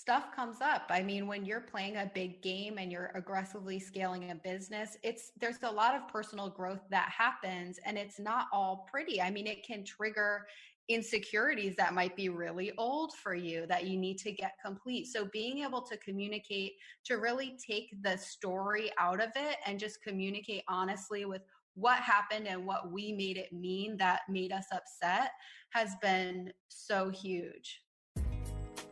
stuff comes up. I mean, when you're playing a big game and you're aggressively scaling a business, there's a lot of personal growth that happens, and it's not all pretty. I mean, it can trigger insecurities that might be really old for you that you need to get complete. So being able to communicate, to really take the story out of it and just communicate honestly with what happened and what we made it mean that made us upset has been so huge.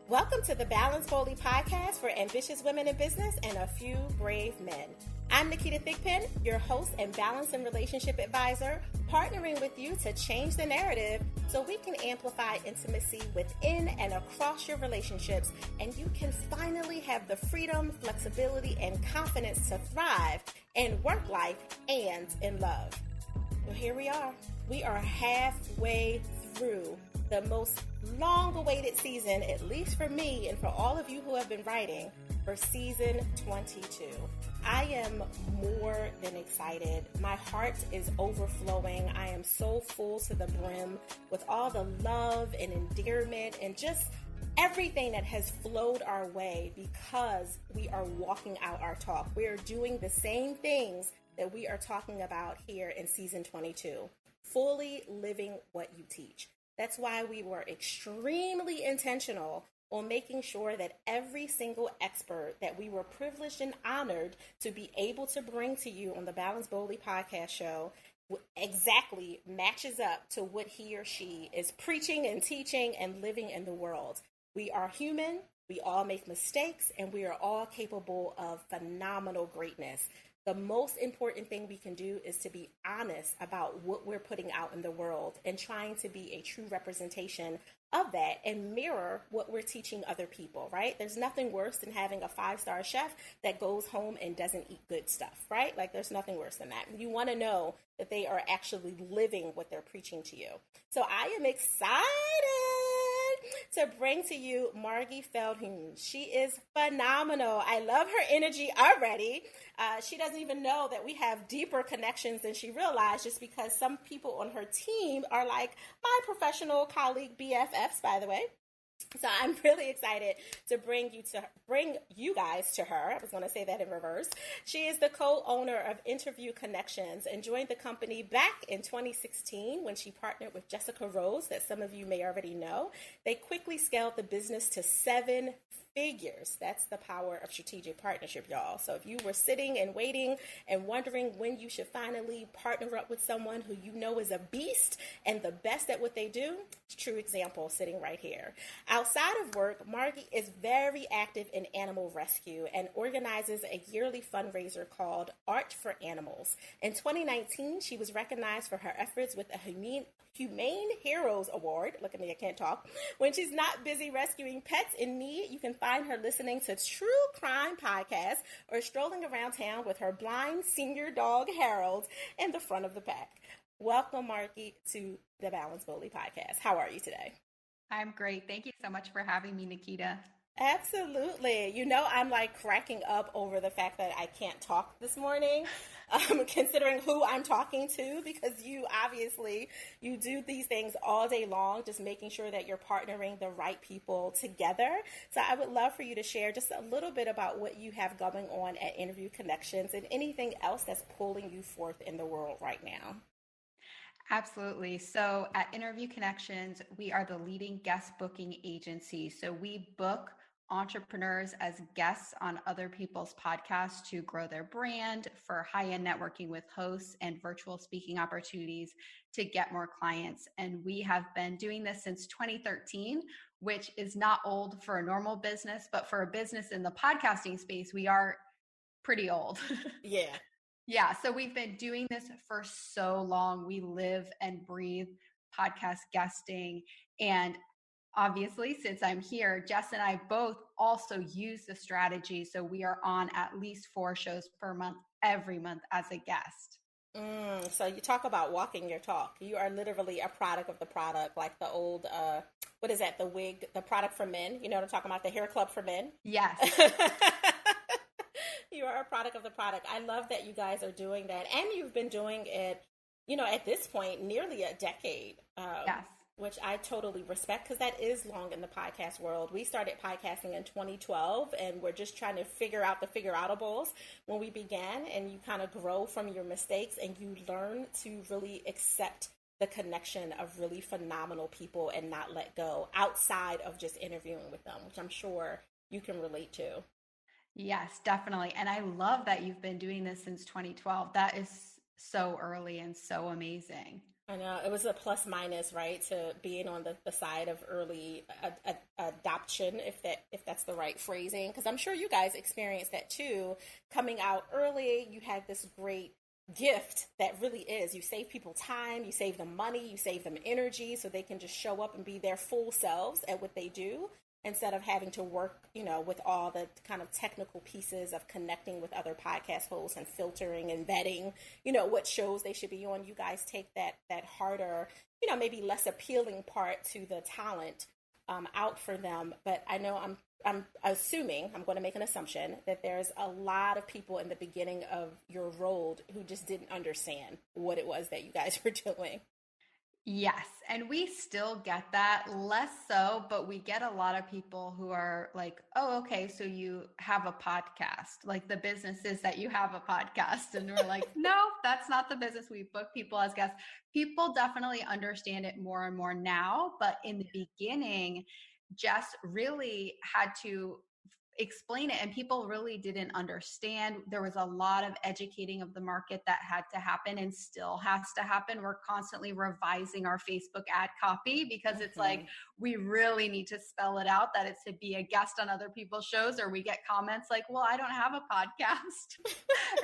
Welcome to the Balance Boldly podcast for ambitious women in business and a few brave men. I'm Naketa Thigpen, your host and balance and relationship advisor, partnering with you to change the narrative so we can amplify intimacy within and across your relationships, and you can finally have the freedom, flexibility, and confidence to thrive in work life and in love. Well, here we are. We are halfway through the most long-awaited season, at least for me and for all of you who have been writing, for season 22. I am more than excited. My heart is overflowing. I am so full to the brim with all the love and endearment and just everything that has flowed our way because we are walking out our talk. We are doing the same things that we are talking about here in season 22, fully living what you teach. That's why we were extremely intentional on making sure that every single expert that we were privileged and honored to be able to bring to you on the Balance Boldly podcast show exactly matches up to what he or she is preaching and teaching and living in the world. We are human, we all make mistakes, and we are all capable of phenomenal greatness. The most important thing we can do is to be honest about what we're putting out in the world and trying to be a true representation of that and mirror what we're teaching other people, right? There's nothing worse than having a 5-star chef that goes home and doesn't eat good stuff, right? Like there's nothing worse than that. You want to know that they are actually living what they're preaching to you. So I am excited to bring to you Margy Feldhuhn. She is phenomenal. I love her energy already. She doesn't even know that we have deeper connections than she realized, just because some people on her team are like my professional colleague BFFs, by the way. So I'm really excited to bring you guys to her. I was going to say that in reverse. She is the co-owner of Interview Connections and joined the company back in 2016 when she partnered with Jessica Rose, that some of you may already know. They quickly scaled the business to 7 figures. That's the power of strategic partnership, y'all. So if you were sitting and waiting and wondering when you should finally partner up with someone who you know is a beast and the best at what they do, true example sitting right here. Outside of work, Margy is very active in animal rescue and organizes a yearly fundraiser called Art for Animals. In 2019, she was recognized for her efforts with a Humane Heroes Award. Look at me, I can't talk. When she's not busy rescuing pets in need, you can find her listening to true crime podcasts or strolling around town with her blind senior dog, Harold, in the front of the pack. Welcome, Margy, to the Balance Boldly podcast. How are you today? I'm great. Thank you so much for having me, Naketa. Absolutely. You know, I'm like cracking up over the fact that I can't talk this morning, considering who I'm talking to, because you do these things all day long, just making sure that you're partnering the right people together. So I would love for you to share just a little bit about what you have going on at Interview Connections and anything else that's pulling you forth in the world right now. Absolutely. So at Interview Connections, we are the leading guest booking agency. So we book entrepreneurs as guests on other people's podcasts to grow their brand, for high-end networking with hosts, and virtual speaking opportunities to get more clients. And we have been doing this since 2013, which is not old for a normal business, but for a business in the podcasting space, we are pretty old. Yeah. Yeah, so we've been doing this for so long. We live and breathe podcast guesting. And obviously, since I'm here, Jess and I both also use the strategy. So we are on at least 4 shows per month, every month as a guest. So you talk about walking your talk. You are literally a product of the product, like the old, what is that, the wig, the product for men? You know what I'm talking about, the hair club for men? Yes. You are a product of the product. I love that you guys are doing that. And you've been doing it, you know, at this point, nearly a decade. Yes. which I totally respect because that is long in the podcast world. We started podcasting in 2012 and we're just trying to figure out the figure outables when we began, and you kind of grow from your mistakes and you learn to really accept the connection of really phenomenal people and not let go outside of just interviewing with them, which I'm sure you can relate to. Yes, definitely. And I love that you've been doing this since 2012. That is so early and so amazing. I know it was a plus minus, right, to being on the side of early adoption, if that's the right phrasing, because I'm sure you guys experienced that too. Coming out early, you had this great gift that really is you save people time, you save them money, you save them energy, so they can just show up and be their full selves at what they do, instead of having to work, with all the kind of technical pieces of connecting with other podcast hosts and filtering and vetting, what shows they should be on. You guys take that harder, maybe less appealing part to the talent out for them. But I know I'm assuming, I'm going to make an assumption that there's a lot of people in the beginning of your role who just didn't understand what it was that you guys were doing. Yes. And we still get that, less so, but we get a lot of people who are like, oh, okay, so you have a podcast. Like the business is that you have a podcast. And we're like, no, that's not the business. We book people as guests. People definitely understand it more and more now. But in the beginning, Jess really had to explain it and people really didn't understand. There was a lot of educating of the market that had to happen and still has to happen. We're constantly revising our Facebook ad copy because it's like we really need to spell it out that it's to be a guest on other people's shows, or we get comments like, well, I don't have a podcast.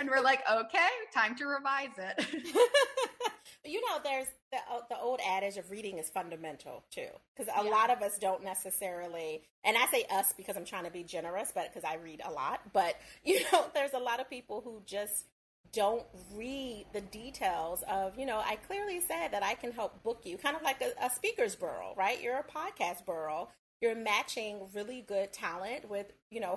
And we're like, okay, time to revise it. There's the old adage of reading is fundamental too, because a lot of us don't necessarily, and I say us because I'm trying to be generous, but because I read a lot, but there's a lot of people who just don't read the details of, I clearly said that I can help book you, kind of like a speaker's bureau, right? You're a podcast bureau. You're matching really good talent with,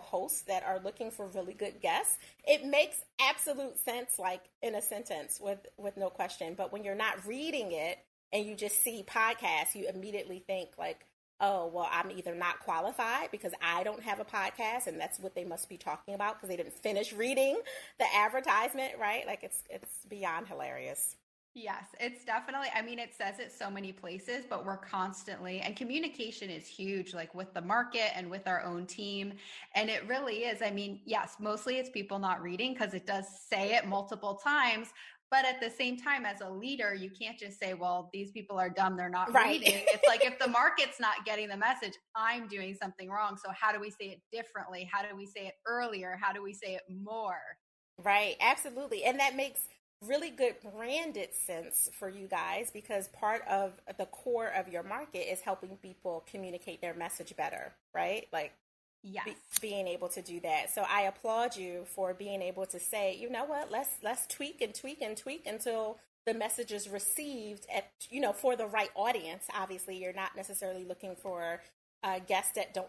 hosts that are looking for really good guests. It makes absolute sense, like in a sentence with no question. But when you're not reading it and you just see podcasts, you immediately think like, oh, well, I'm either not qualified because I don't have a podcast, and that's what they must be talking about because they didn't finish reading the advertisement, right? Like it's beyond hilarious. Yes, it's definitely, it says it so many places, but we're constantly, and communication is huge, like with the market and with our own team. And it really is. Yes, mostly it's people not reading because it does say it multiple times. But at the same time, as a leader, you can't just say, well, these people are dumb, they're not reading. It's like, if the market's not getting the message, I'm doing something wrong. So how do we say it differently? How do we say it earlier? How do we say it more? Right, absolutely. And that makes really good branded sense for you guys, because part of the core of your market is helping people communicate their message better, right? Like yes. Being able to do that. So I applaud you for being able to say, you know what, let's tweak and tweak and tweak until the message is received at, for the right audience. Obviously, you're not necessarily looking for guests that don't,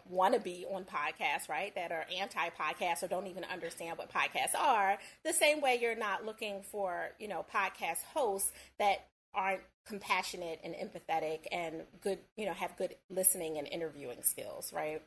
want to be on podcasts, right? That are anti-podcast or don't even understand what podcasts are. The same way you're not looking for, podcast hosts that aren't compassionate and empathetic and good, have good listening and interviewing skills, right?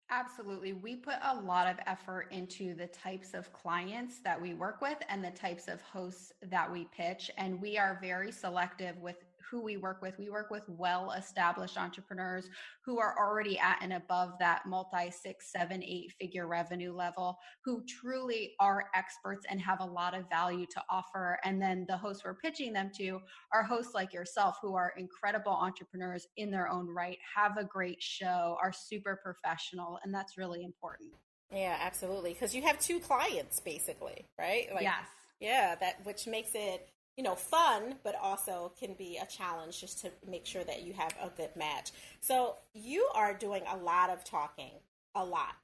Absolutely. We put a lot of effort into the types of clients that we work with and the types of hosts that we pitch. And we are very selective with who we work with. We work with well-established entrepreneurs who are already at and above that multi 6, 7, 8-figure revenue level, who truly are experts and have a lot of value to offer. And then the hosts we're pitching them to are hosts like yourself, who are incredible entrepreneurs in their own right, have a great show, are super professional. And that's really important. Yeah, absolutely. Because you have two clients basically, right? Yes. Yeah, which makes it, fun, but also can be a challenge just to make sure that you have a good match. So you are doing a lot of talking, a lot,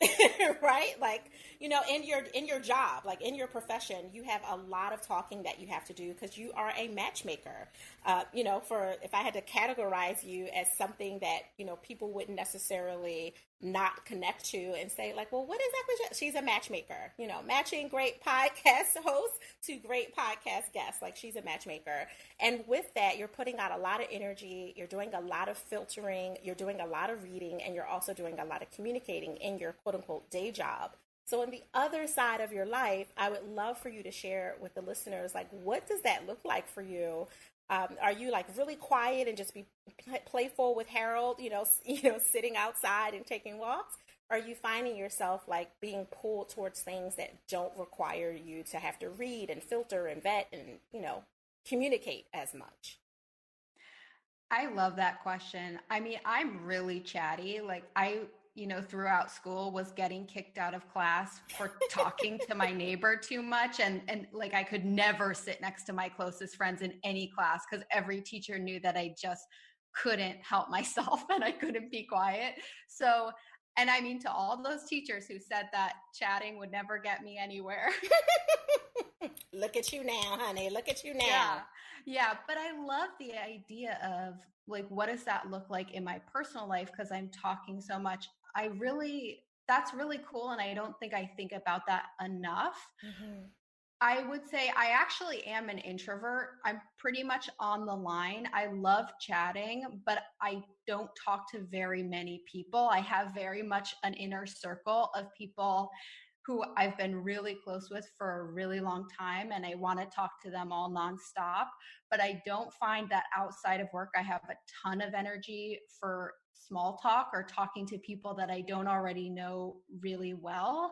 right? Like, in your job, like in your profession, you have a lot of talking that you have to do because you are a matchmaker. If I had to categorize you as something that, people wouldn't necessarily not connect you and say like, well, what exactly? She's a matchmaker, matching great podcast hosts to great podcast guests. Like she's a matchmaker. And with that, you're putting out a lot of energy. You're doing a lot of filtering. You're doing a lot of reading, and you're also doing a lot of communicating in your quote unquote day job. So on the other side of your life, I would love for you to share with the listeners, like, what does that look like for you? Are you like really quiet and just be playful with Harold, sitting outside and taking walks? Are you finding yourself like being pulled towards things that don't require you to have to read and filter and vet and, communicate as much? I love that question. I mean, I'm really chatty. Like throughout school was getting kicked out of class for talking to my neighbor too much. And like I could never sit next to my closest friends in any class because every teacher knew that I just couldn't help myself and I couldn't be quiet. So, and I mean, to all those teachers who said that chatting would never get me anywhere. Look at you now, honey. Look at you Yeah. now. Yeah. But I love the idea of like, what does that look like in my personal life? Because I'm talking so much. That's really cool. And I don't think I think about that enough. Mm-hmm. I would say I actually am an introvert. I'm pretty much on the line. I love chatting, but I don't talk to very many people. I have very much an inner circle of people who I've been really close with for a really long time, and I want to talk to them all nonstop. But I don't find that outside of work, I have a ton of energy for small talk or talking to people that I don't already know really well.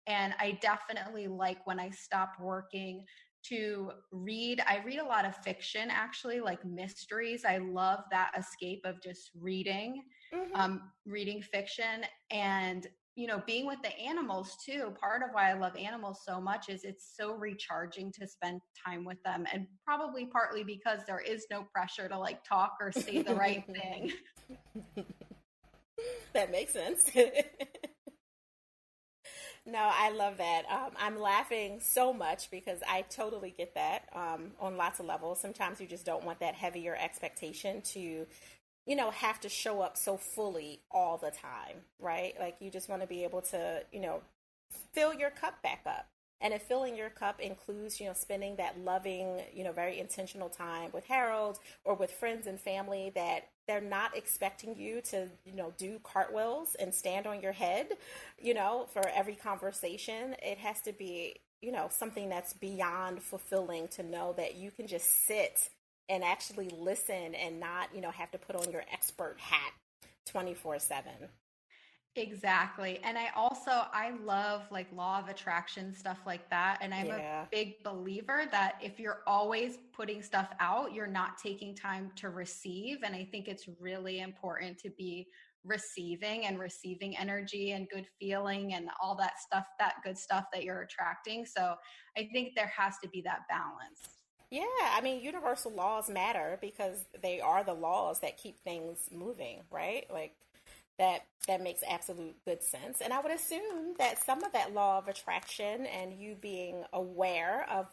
And I definitely like when I stop working to read. I read a lot of fiction, actually, like mysteries. I love that escape of just Mm-hmm. reading fiction and being with the animals too. Part of why I love animals so much is it's so recharging to spend time with them, and probably partly because there is no pressure to like talk or say the right thing. That makes sense. No, I love that. I'm laughing so much because I totally get that on lots of levels. Sometimes you just don't want that heavier expectation to, have to show up so fully all the time, right? Like you just want to be able to, fill your cup back up. And if filling your cup includes, spending that loving, very intentional time with Harold or with friends and family that they're not expecting you to, do cartwheels and stand on your head, for every conversation, it has to be, something that's beyond fulfilling to know that you can just sit and actually listen and not, have to put on your expert hat 24/7. Exactly. And I love like law of attraction, stuff like that. And I'm a Yeah. big believer that if you're always putting stuff out, you're not taking time to receive. And I think it's really important to be receiving and receiving energy and good feeling and all that stuff, that good stuff that you're attracting. So I think there has to be that balance. Yeah, I mean, universal laws matter because they are the laws that keep things moving, right? Like that makes absolute good sense. And I would assume that some of that law of attraction and you being aware of,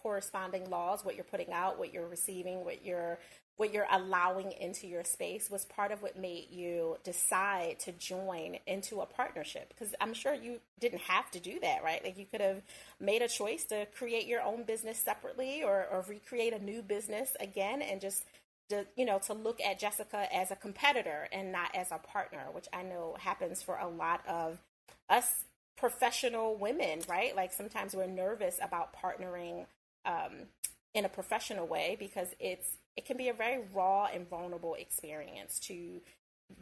corresponding laws, what you're putting out, what you're receiving, what you're allowing into your space was part of what made you decide to join into a partnership, because I'm sure you didn't have to do that, right? Like you could have made a choice to create your own business separately or recreate a new business again and just to look at Jessica as a competitor and not as a partner, which I know happens for a lot of us professional women, right? Like sometimes we're nervous about partnering um, in a professional way because it can be a very raw and vulnerable experience to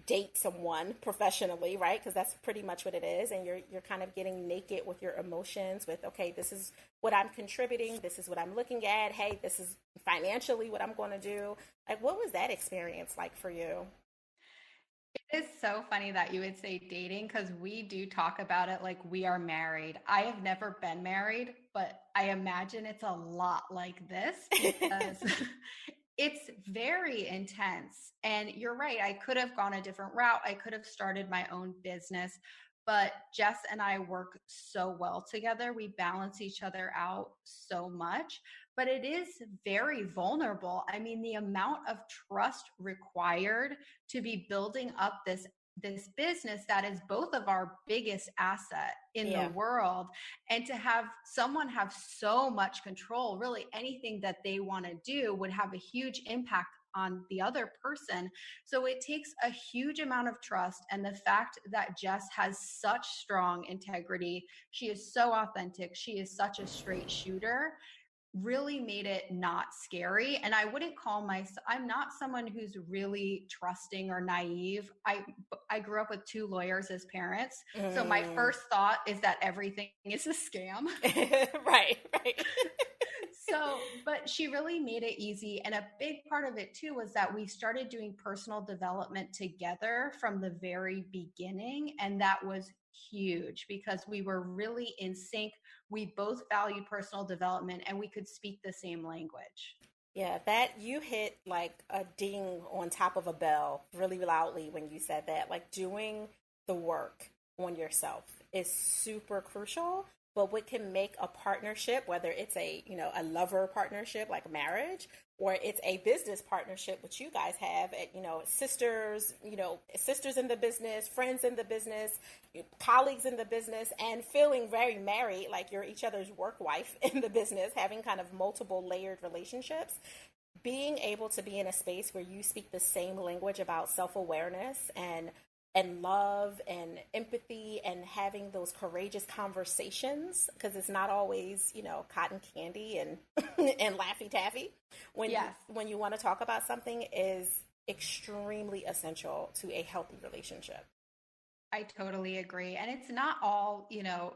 date someone professionally, right? Because that's pretty much what it is, and you're kind of getting naked with your emotions. With okay, this is what I'm contributing. This is what I'm looking at. Hey, this is financially what I'm going to do. Like, what was that experience like for you? It is so funny that you would say dating because we do talk about it like we are married. I have never been married, but I imagine it's a lot like this because it's very intense. And you're right, I could have gone a different route. I could have started my own business, but Jess and I work so well together. We balance each other out so much, but it is very vulnerable. I mean, the amount of trust required to be building up this this business that is both of our biggest asset in the Yeah. world. And to have someone have so much control, really anything that they want to do would have a huge impact on the other person. So it takes a huge amount of trust. And the fact that Jess has such strong integrity, she is so authentic, she is such a straight shooter, really made it not scary. And I wouldn't call myself, I'm not someone who's really trusting or naive. I grew up with two lawyers as parents. So my Mm. first thought is that everything is a scam. Right, right. So, but she really made it easy. And a big part of it too was that we started doing personal development together from the very beginning. And that was huge because we were really in sync. We both valued personal development and we could speak the same language. Yeah, that you hit like a ding on top of a bell really loudly when you said that. Like doing the work on yourself is super crucial. But what can make a partnership, whether it's a lover partnership like marriage, or it's a business partnership, which you guys have at, sisters, sisters in the business, friends in the business, colleagues in the business, and feeling very married, like you're each other's work wife in the business, having kind of multiple layered relationships, being able to be in a space where you speak the same language about self-awareness and love and empathy and having those courageous conversations, because it's not always cotton candy and and laffy taffy when Yes. when you want to talk about something, is extremely essential to a healthy relationship. I totally agree. And it's not all,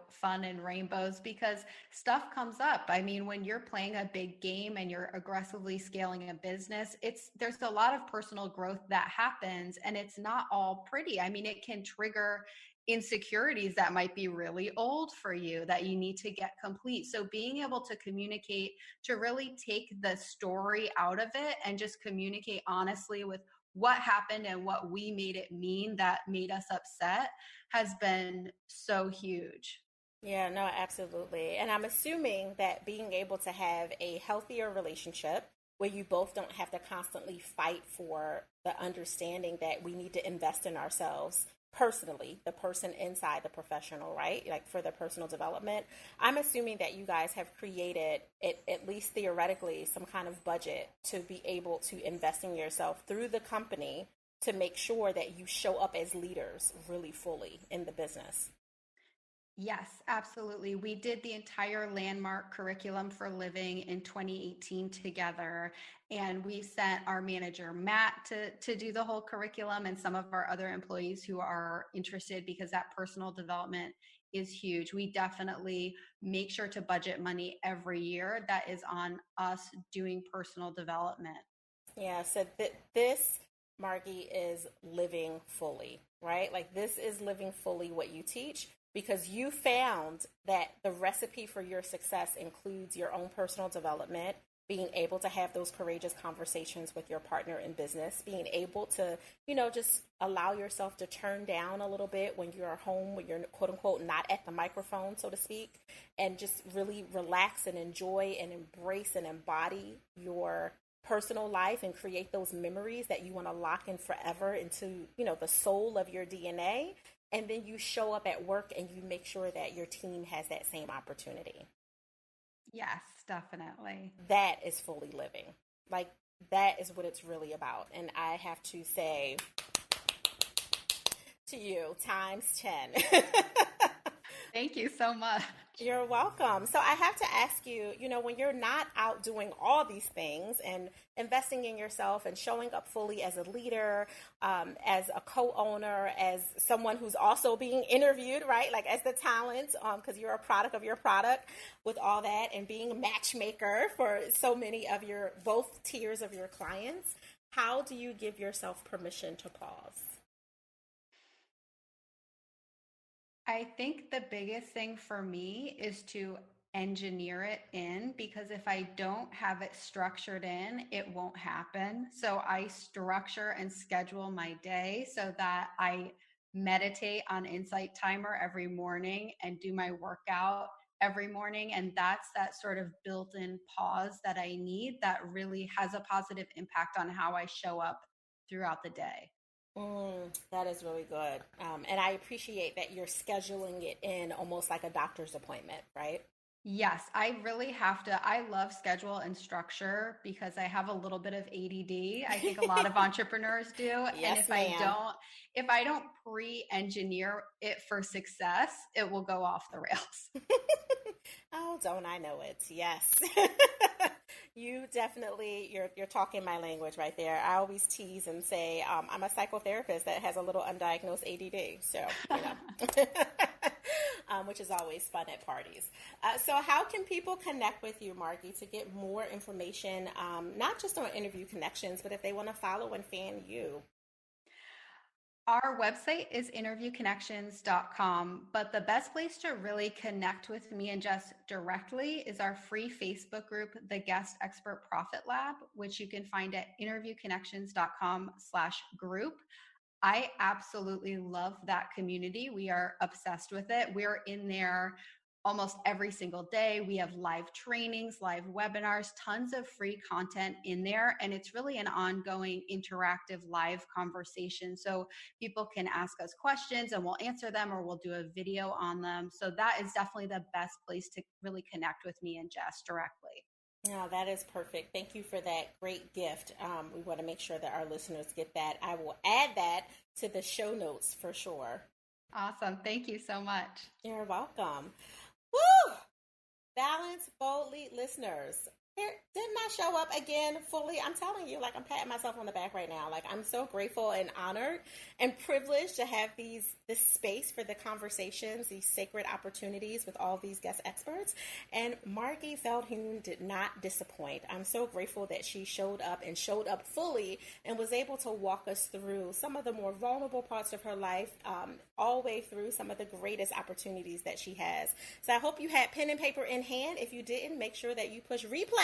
fun and rainbows because stuff comes up. I mean, when you're playing a big game and you're aggressively scaling a business, there's a lot of personal growth that happens and it's not all pretty. I mean, it can trigger insecurities that might be really old for you that you need to get complete. So being able to communicate, to really take the story out of it and just communicate honestly with what happened and what we made it mean that made us upset has been so huge. Yeah, no, absolutely. And I'm assuming that being able to have a healthier relationship where you both don't have to constantly fight for the understanding that we need to invest in ourselves personally, the person inside the professional, right? Like for the personal development. I'm assuming that you guys have created, at least theoretically, some kind of budget to be able to invest in yourself through the company to make sure that you show up as leaders really fully in the business. Yes, absolutely. We did the entire landmark curriculum for living in 2018 together. And we sent our manager, Matt, to do the whole curriculum and some of our other employees who are interested because that personal development is huge. We definitely make sure to budget money every year that is on us doing personal development. Yeah, so this, Margie, is living fully, right? Like this is living fully what you teach, because you found that the recipe for your success includes your own personal development, being able to have those courageous conversations with your partner in business, being able to, just allow yourself to turn down a little bit when you're home, when you're quote unquote not at the microphone, so to speak, and just really relax and enjoy and embrace and embody your personal life and create those memories that you want to lock in forever into, the soul of your DNA. And then you show up at work and you make sure that your team has that same opportunity. Yes, definitely. That is fully living. Like that is what it's really about. And I have to say to you, times 10. Thank you so much. You're welcome. So I have to ask you, when you're not out doing all these things and investing in yourself and showing up fully as a leader, as a co-owner, as someone who's also being interviewed, right? Like as the talent, because you're a product of your product, with all that, and being a matchmaker for so many of your, both tiers of your clients, how do you give yourself permission to pause? I think the biggest thing for me is to engineer it in because if I don't have it structured in, it won't happen. So I structure and schedule my day so that I meditate on Insight Timer every morning and do my workout every morning. And that's that sort of built in pause that I need that really has a positive impact on how I show up throughout the day. That is really good. And I appreciate that you're scheduling it in almost like a doctor's appointment, right? Yes, I really have to. I love schedule and structure because I have a little bit of ADD. I think a lot of entrepreneurs do. And Yes, ma'am. if I don't pre-engineer it for success, it will go off the rails. Oh, don't I know it? Yes. You definitely, you're talking my language right there. I always tease and say I'm a psychotherapist that has a little undiagnosed ADD. So, which is always fun at parties. So how can people connect with you, Margy, to get more information, not just on Interview Connections, but if they want to follow and fan you? Our website is interviewconnections.com, but the best place to really connect with me and Jess directly is our free Facebook group, the Guest Expert Profit Lab, which you can find at interviewconnections.com/group. I absolutely love that community. We are obsessed with it. We're in there almost every single day. We have live trainings, live webinars, tons of free content in there. And it's really an ongoing interactive live conversation. So people can ask us questions and we'll answer them, or we'll do a video on them. So that is definitely the best place to really connect with me and Jess directly. No, that is perfect. Thank you for that great gift. We want to make sure that our listeners get that. I will add that to the show notes for sure. Awesome. Thank you so much. You're welcome. Woo! Balance boldly, listeners. Here, didn't I show up again fully? I'm telling you, like, I'm patting myself on the back right now. Like, I'm so grateful and honored and privileged to have this space for the conversations, these sacred opportunities with all these guest experts. And Margy Feldhuhn did not disappoint. I'm so grateful that she showed up and showed up fully and was able to walk us through some of the more vulnerable parts of her life, all the way through some of the greatest opportunities that she has. So I hope you had pen and paper in hand. If you didn't, make sure that you push replay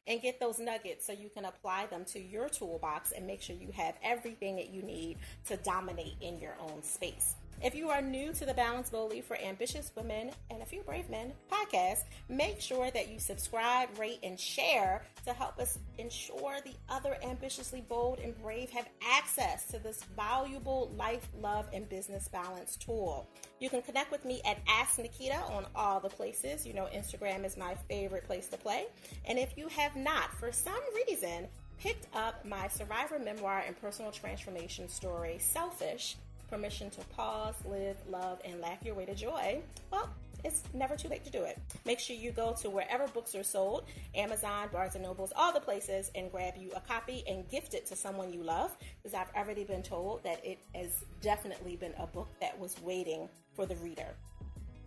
and get those nuggets so you can apply them to your toolbox and make sure you have everything that you need to dominate in your own space. If you are new to the Balance Boldly for Ambitious Women and a Few Brave Men podcast, make sure that you subscribe, rate, and share to help us ensure the other ambitiously bold and brave have access to this valuable life, love, and business balance tool. You can connect with me at Ask Naketa on all the places. You know, Instagram is my favorite place to play. And if you have not, for some reason, picked up my survivor memoir and personal transformation story, Selfish, Permission to Pause, Live, Love, and Laugh Your Way to Joy, well, it's never too late to do it. Make sure you go to wherever books are sold, Amazon, Barnes & Nobles, all the places, and grab you a copy and gift it to someone you love, because I've already been told that it has definitely been a book that was waiting for the reader.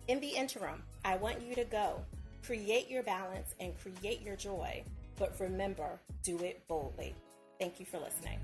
In the interim, I want you to go, create your balance and create your joy, but remember, do it boldly. Thank you for listening.